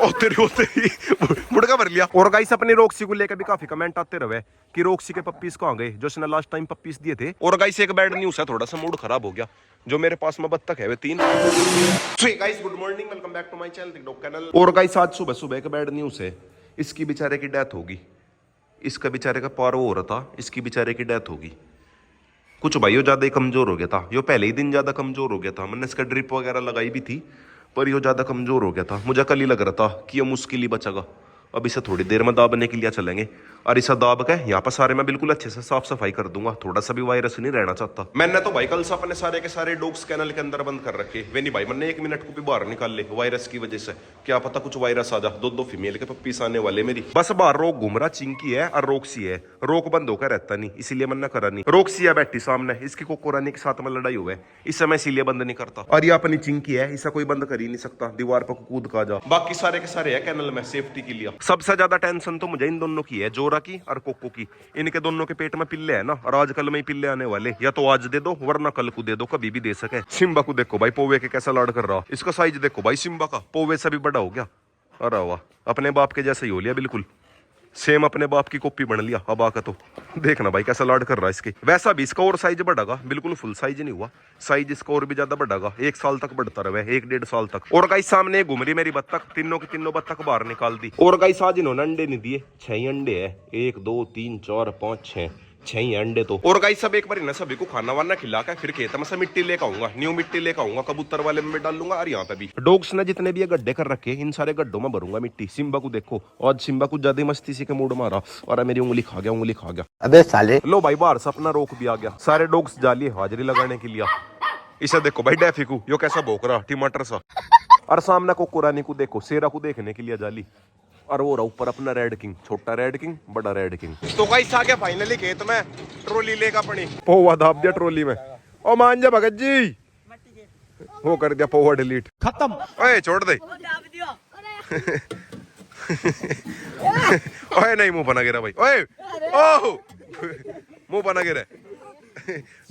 ओ तेरी मुड़का भर लिया। और गाइस अपनी रोक्सी को लेकर भी काफी कमेंट आते रहे कि रोक्सी के पप्पीज कहाँ गए जो उसने लास्ट टाइम पप्पीज दिए थे। और गाइस एक बैड न्यूज है, थोड़ा सा मूड खराब हो गया। जो मेरे पास में बत्तख है वे 3। Guys good morning, welcome back to my channel TikTok channel. और गाइस आज सुबह सुबह एक बैड न्यूज है, इसकी बेचारे की डेथ होगी। इसका बेचारे का पारो हो रहा था, इसकी बेचारे की डेथ होगी। कुछ भाइयों ज्यादा ही कमजोर हो गया था, यो पहले ही दिन ज्यादा कमजोर हो गया था। मैंने इसका ड्रिप वगैरह लगाई भी थी पर यो ज्यादा कमजोर हो गया था। मुझे कल ही लग रहा था कि ये मुश्किल ही बचेगा। अब इसे थोड़ी देर में दाबने के लिए चलेंगे और इसे दाब के यहाँ पर सारे मैं बिल्कुल अच्छे से साफ सफाई कर दूंगा। थोड़ा सा भी वायरस नहीं रहना चाहता। मैंने तो भाई कल से अपने सारे के सारे डॉग्स कैनल के अंदर बंद कर रखे। वे नहीं भाई मैंने 1 मिनट को भी बाहर निकाल ले वायरस की वजह से। क्या पता कुछ वायरस आ जा। 2 फीमेल के पप्पीस आने वाले मेरी। बस बाहर रोक घूम रहा, चिंकी है और रोक्सी है। रोक बंद होकर रहता नहीं, इसीलिए मैंने करा नहीं। रोक्सी है बैठी सामने, इसकी कोको रानी के साथ में लड़ाई हुआ है, इस समय इसीलिए बंद नहीं करता। और ये अपनी चिंकी है, इसे कोई बंद कर ही नहीं सकता, दीवार पर कूद का जा। बाकी सारे के सारे है कैनल में सेफ्टी के लिए। सबसे ज्यादा टेंशन तो मुझे इन दोनों की है, जोरा की और कोको की। इनके दोनों के पेट में पिल्ले है ना, और आजकल में ही पिल्ले आने वाले। या तो आज दे दो वरना कल को दे दो, कभी भी दे सके। सिम्बा को देखो भाई पोवे के कैसा लाड कर रहा। इसका साइज देखो भाई सिम्बा का, पोवे से भी बड़ा हो गया। अरे वाह, अपने बाप के जैसा ही हो लिया बिल्कुल। सेम अपने बाप की कॉपी बन लिया। अब आका तो देखना भाई कैसा लाड कर रहा है इसके। वैसा भी इसका और साइज बढ़ेगा, बिल्कुल फुल साइज नहीं हुआ। साइज इसका और भी ज्यादा बढ़ेगा, 1 साल तक बढ़ता रहे, 1-1.5 साल तक। और गाइस सामने घूम रही मेरी बत्तख, तीनों की तीनों बत्तख बाहर निकाल दी। और गाइस आज इन्होंने अंडे नहीं दिए, 6 अंडे है। 1 2 3 4 5 6 ही अंडे तो। और गाइस सब एक बार ना सभी को खाना वाना खिला के फिर खेत में से मिट्टी लेकर आऊंगा, न्यू मिट्टी लेकर आऊंगा, कबूतर वाले में डालूंगा। और यहाँ पे भी डॉग्स ने जितने भी ये गड्ढे कर रखे, इन सारे गड्ढों में भरूंगा मिट्टी। सिम्बा को देखो, आज सिम्बा को ज्यादा मस्ती से के मूड मारा और मेरी उंगली खा गया, उंगली खा गया। अबे साले। लो भाई बाहर से अपना रोक भी आ गया। सारे डॉग्स जाली हाजिरी लगाने के लिए। इसे देखो भाई डैफी को, यो कैसा भौंक रहा टमाटर सा। और सामने को कुरानी को देखो, शेरा को देखने के लिए जाली। और वो रहा ऊपर अपना रेड किंग, छोटा रेड किंग, बड़ा रेड किंग। तो गाइस आ गया फाइनली खेत में, ट्रॉली लेगा पड़ी। पोवा दाब दिया ट्रॉली में। ओ मान जा भगत जी, वो कर दिया पोवा डिलीट, खत्म। ओए छोड़ दे। ओए नहीं मुंह बना गिरा भाई। ओए ओह मुंह बना गिरा।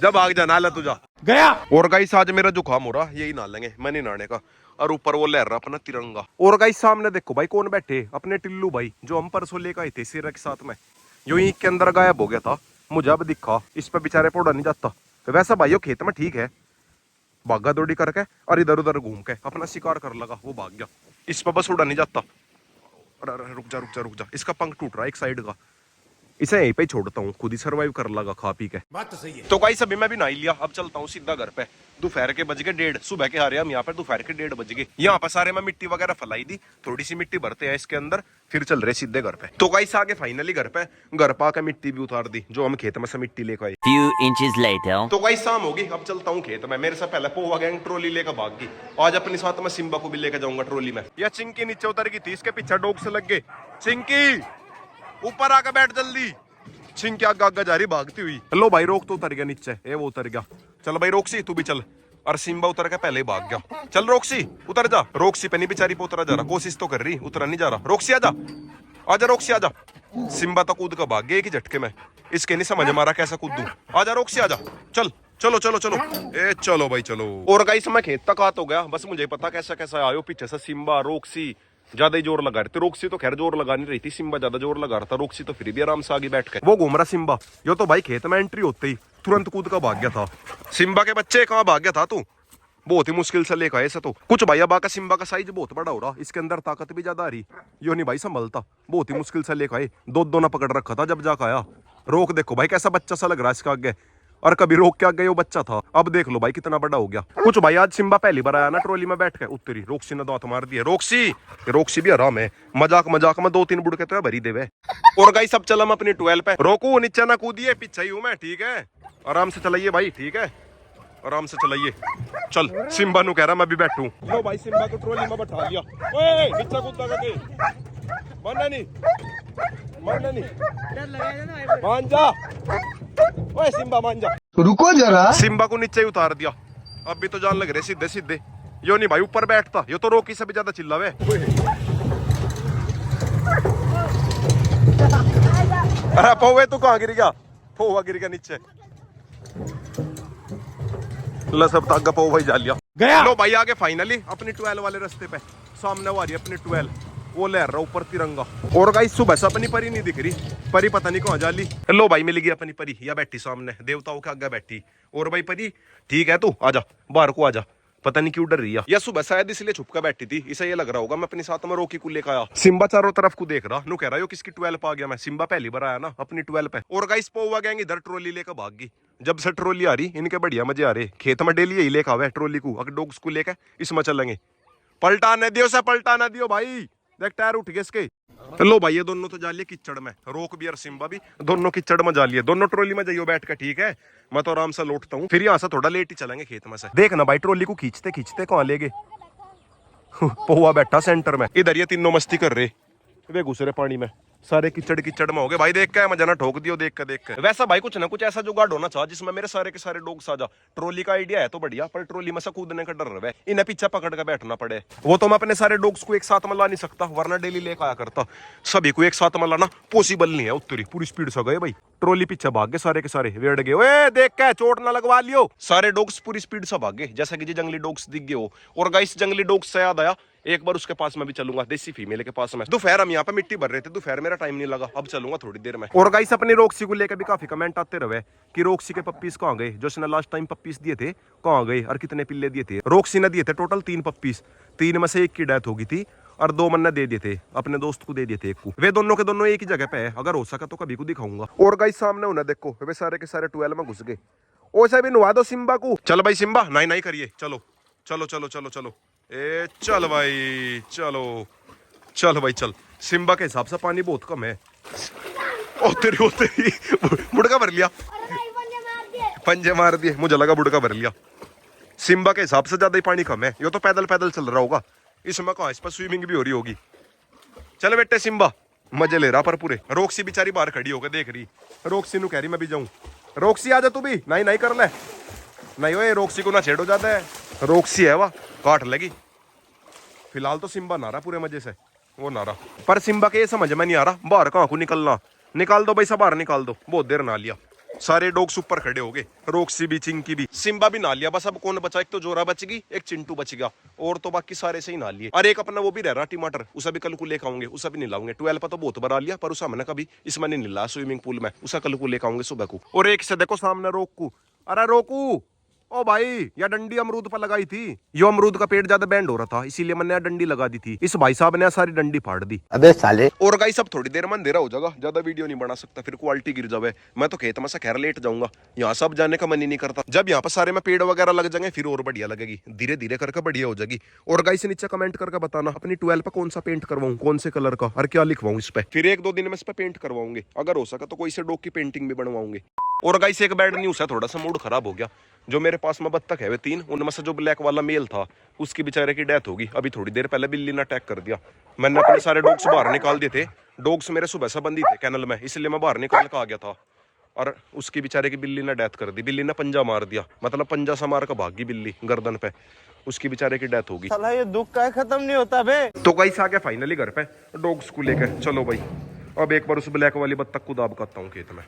जब आग जा नाला तुझा गया। और गाइस आज मेरा जुकाम हो रहा, यही नाल लेंगे, मैं नहीं नहाने का। और ऊपर वो लहर रहा अपना तिरंगा। और गाइस सामने देखो भाई कौन बैठे, अपने टिल्लू भाई जो हम परसों लेकर आए थे सिर के साथ में। यो ईंट के अंदर गायब हो गया था, मुझे अब दिखा। इस पे बेचारे पौड़ा नहीं जाता। वैसा भाई खेत में ठीक है, भागा दौड़ी करके और इधर उधर घूम के अपना शिकार कर लगा, वो भाग गया। इस पे बस उड़ा नहीं जाता। अरे रुक जा रुक जा रुक जा, इसका पंख टूट रहा है एक साइड का। इसे यहीं पे छोड़ता हूँ, खुद ही सर्वाइव कर लगा खा पी के। बात तो सही है। तो गाइस अभी मैं भी नहा लिया, अब चलता हूँ सीधा घर पे। दोपहर के बज गए 1:30, सुबह के आ रहे हम यहाँ पर, दोपहर के 1:30 बज गए। यहाँ पर सारे में मिट्टी वगैरह फैलाई दी, थोड़ी सी मिट्टी भरते हैं इसके अंदर, फिर चल रहे सीधे घर पे। तो गाइस आगे फाइनली घर पे, घर पा के मिट्टी भी उतार दी जो हम खेत में से मिट्टी लेकर आए। Few inches later. तो गाइस शाम होगी, अब चलता हूँ खेत में। मेरे से पहले पोवा गैंग ट्रॉली लेकर भाग गई। आज अपने साथ में सिम्बा को भी लेकर जाऊंगा ट्रॉली में। या चिंकी नीचे उतर गई थी, इसके पीछे डॉग से लग गए। चिंकी ऊपर आकर बैठ जल्दी। चिंकी आगे आगे जा रही भागती हुई। लो भाई रोक तो उतर गया नीचे, ये वो उतर गया। चल भाई रोक्सी तू भी चल। और सिम्बा उतर के पहले ही भाग गया। चल रोक्सी उतर जा। रोक्सी पे नहीं बेचारी पे उतरा जा रहा, कोशिश तो कर रही, उतरा नहीं जा रहा। रोक्सी आजा, आजा रोक्सी आजा। सिम्बा तो कूद का भाग गया एक ही झटके में, इसके नहीं समझ मारा कैसा कूदूं। आजा रोक्सी आजा, चल चलो चलो चलो। ए चलो भाई चलो। और गाइस मैं खेत तक हाथ हो गया, बस मुझे पता कैसा कैसा आयो पीछे से सिम्बा रोक्सी ज्यादा ही जोर लगा रहे थे। रोक्सी तो खैर जोर लगा नहीं रही थी, सिम्बा ज्यादा जोर लगा रहा था। रोक्सी तो फिर भी आराम से आगे बैठ के वो घूम रहा सिम्बा। यो तो भाई खेत में एंट्री होते ही तुरंत कूद का भाग गया था। सिम्बा के बच्चे कहाँ भाग गया था तू, बहुत ही मुश्किल से लेकर आए ऐसा तो। कुछ भाई अब सिम्बा का साइज बहुत बड़ा हो रहा, इसके अंदर ताकत भी ज्यादा आ रही। यो नहीं भाई संभलता, बहुत ही मुश्किल से लेकर आए। दो ना पकड़ रखा था जब जाकर आया। रोक देखो भाई कैसा बच्चा सा लग रहा है इसका आगे, और कभी रोक के आगे वो बच्चा था, अब देख लो भाई कितना बड़ा हो गया। कुछ भाई आज सिम्बा पहली बार आया ना ट्रॉली में बैठ के, उतरी रोक्सी ने दांत मार दिया। रोक्सी भी आराम है, मजाक मजाक में 2-3 बुड़ के तो भरी देवे। और गाइस सब चला हम अपनी 12 पे। रोको नीचे ना कूदिए, पीछे ही हूं मैं, ठीक है। आराम से चलाइए भाई, ठीक है, आराम से चलाइए। चल सिम्बा नु कह रहा मैं भी बैठूं। लो भाई सिम्बा को ट्रॉली में बैठा लिया। ओए नीचे कूदा करके मानना नहीं, मानना नहीं, मान जा। ओए सिम्बा मान जा, रुको जरा। सिम्बा को नीचे ही उतार दिया। अब भी तो जान लग रहे सीधे सीधे। यो नहीं भाई ऊपर बैठता, यो तो रोकी से भी ज्यादा चिल्लावे। अरे पोवे तू कहाँ गिर गया, पोवा गिर गया नीचे। लो सब तक पोवा ही जा लिया गया। लो भाई आगे फाइनली अपनी 12 वाले रास्ते पे, सामने वो आ रही है अपनी 12। वो लहर रहा ऊपर तिरंगा। और गाइस सुबह से अपनी परी नहीं दिख रही, परी पता नहीं कहाँ जाली। लो भाई मिल गई अपनी परी, या बैठी सामने देवताओं के आगे बैठी। और भाई परी ठीक है तू, आजा बाहर को आजा, पता नहीं क्यों डर रही है। या सुबह शायद इसलिए छुप कर बैठी थी, इसे ये लग रहा होगा मैं अपने साथ में रोकी को लेकर आया। सिम्बा चारों तरफ को देख रहा, नु कह रहा हो किसकी 12 आ गया मैं। सिम्बा पहली बार आया ना अपनी 12 पे। और गाइस पौवा गैंग इधर ट्रॉली लेकर भाग गई। जब से ट्रॉली आ रही इनके बढ़िया मजे आ रहे। खेत में डेली यही लेकर आवे ट्रॉली को, अगर डॉग्स को लेकर इसमें चलेंगे। पलटाने दियो से पलटाना दियो भाई, देख टायर उठ गए इसके। लो भाई ये दोनों तो जा लिए किचड़ में, रोक भी और सिम्बा भी दोनों किचड़ में जा लिए। दोनों ट्रॉली में जाइयो बैठ के, ठीक है मैं तो आराम से लौटता हूँ, फिर यहाँ से थोड़ा लेट ही चलेंगे खेत में से। देखना भाई ट्रॉली को खींचते खींचते कहाँ ले गए। पोहा बैठा सेंटर में, इधर ये तीनों मस्ती कर रहे, वे घुस रहे पानी में, सारे किचड़ किचड़ में हो गए भाई। देख के मजा ना ठोक दियो देख के। वैसा भाई कुछ ना कुछ ऐसा जुगाड़ होना चाहिए जिसमें मेरे सारे के सारे डॉग्स आ जा। ट्रॉली का आइडिया है तो बढ़िया, पर ट्रॉली में से कूदने का डर रहा, इन्हें पीछे पकड़ के बैठना पड़े। वो तो मैं अपने सारे डॉग्स को एक साथ में ला नहीं सकता, वरना डेली लेकर आया करता। सभी को एक साथ में लाना पॉसिबल नहीं है। उत्तरी पूरी स्पीड से गए भाई, ट्रॉली पीछे भाग गए सारे के सारे, वेड़ गए। ओए देख के चोट ना लगवा लियो। सारे डॉग्स पूरी स्पीड से भाग गए, जैसा कि जी जंगली डॉग्स दिख गए हो। और गाइस जंगली डॉग्स से याद आया, एक बार उसके पास मैं भी चलूंगा, देसी फीमेल के पास में। दोपहर हम यहाँ पे मिट्टी भर रहे थे, दोपहर मेरा टाइम नहीं लगा, अब चलूंगा थोड़ी देर में। और गाइस अपनी रॉक्सी को लेकर भी काफी कमेंट आते रहे कि रॉक्सी के पप्पीज कहाँ गए, जो उसने लास्ट टाइम पप्पीज दिए थे कहाँ गए और कितने पिल्ले दिए थे। रॉक्सी ने दिए थे टोटल 3 पप्पीज, 3 में से 1 की डेथ हो गई थी और 2 मैंने दे दिए थे, अपने दोस्त को दे दिए थे 1 को। वे दोनों के दोनों एक ही जगह पे है, अगर हो सका तो कभी को दिखाऊंगा। और गाइस सामने उन्हें देखो, वे सारे के सारे 12 में घुस गए। ओ साहब नुआ दो सिम्बा को। चल भाई सिम्बा नहीं नहीं करिए, चलो चलो चलो चलो चलो, ए चल भाई चलो, चल भाई चल। सिम्बा के हिसाब से पानी बहुत कम है। ओ तेरी बुड़का भर लिया, पंजे मार दिए, मुझे लगा बुड़का भर लिया। सिम्बा के हिसाब से ज्यादा ही पानी कम है, ये तो पैदल पैदल चल रहा होगा। इसमें कहाँ, इस पर स्विमिंग भी हो रही होगी। चल बेटे सिम्बा मजे ले रहा पर पूरे। रोक्सी बेचारी बाहर खड़ी होकर देख रही, रोक्सी नु कह रही मैं भी जाऊं। रोक्सी आ जा तू भी, नहीं नहीं कर ले, नहीं ओए रोक्सी को ना छेड़ो ज्यादा है, रोक्सी है वाह काट लगी। फिलहाल तो सिम्बा नारा पूरे मजे से, वो नारा। पर सिम्बा के ये समझ में नहीं आ रहा बाहर कहाँ को निकलना। निकाल दो भाई सब बाहर निकाल दो, बहुत देर ना लिया। सारे डॉग्स ऊपर खड़े हो गए, रोक्सी भी चिंकी भी, सिम्बा भी ना लिया। बस अब कौन बचा, एक तो जोरा बच गई, एक चिंटू बच गया, और तो बाकी सारे से ही ना लिए। और एक अपना वो भी रह रहा टमाटर, उसे भी कल को लेकर आऊंगे, उसे भी नहीं लाऊंगे। 12 पर तो बहुत बड़ा लिया, पर उसे हमने कभी इसमें नहीं ला स्विमिंग पूल में, उसे कल को लेकर आऊंगे सुबह को। और एक से देखो सामने रोकू, अरे रोकू ओ भाई, यह डंडी अमरूद पर लगाई थी, यो अमरूद का पेड़ ज्यादा बैंड हो रहा था, इसीलिए मैंने डंडी लगा दी थी। इस भाई साहब ने सारी डंडी फाड़ दी। अबे साले। और गाइस सब थोड़ी देर में अंधेरा हो जाएगा, ज्यादा वीडियो नहीं बना सकता, फिर क्वालिटी गिर जावे। मैं तो खेत में से खैर लेट जाऊंगा, यहाँ सब जाने का मन ही नहीं करता। जब यहाँ पर सारे में पेड़ वगैरह लग जाएंगे फिर और बढ़िया लगेगी, धीरे धीरे करके बढ़िया हो जाएगी। और गाइस नीचे कमेंट करके बताना अपनी 12 पे कौन सा पेंट करवाऊं, कौन से कलर का, और क्या लिखवाऊं इस पे। फिर 1-2 दिन में इस पे पेंट करवाऊंगे, अगर हो सका तो कोई से डॉग की पेंटिंग भी बनवाऊंगे। और गाइस एक बैड न्यूज़ है, थोड़ा सा मूड खराब हो गया। जो मेरे पास में बत्तख है वे 3, उनमें से जो ब्लैक वाला मेल था उसकी बेचारे की डेथ होगी। अभी थोड़ी देर पहले बिल्ली ने अटैक कर दिया। मैंने अपने सारे डॉग्स बाहर निकाल दिए थे, डॉग्स मेरे सुबह से बंदी थे कैनल में, इसलिए मैं बाहर निकाल के आ गया था। और उसकी बेचारे की बिल्ली ने डेथ कर दी, बिल्ली ने पंजा मार दिया, मतलब पंजा सा मार कर भाग गई बिल्ली गर्दन पे, उसकी बेचारे की डेथ होगी। साला ये दुख का खत्म नहीं होता बे। तो गाइस आ गया फाइनली घर पे डॉग्स को लेकर। चलो भाई अब एक बार उस ब्लैक वाली बत्तख को दाब करता हूँ खेत में।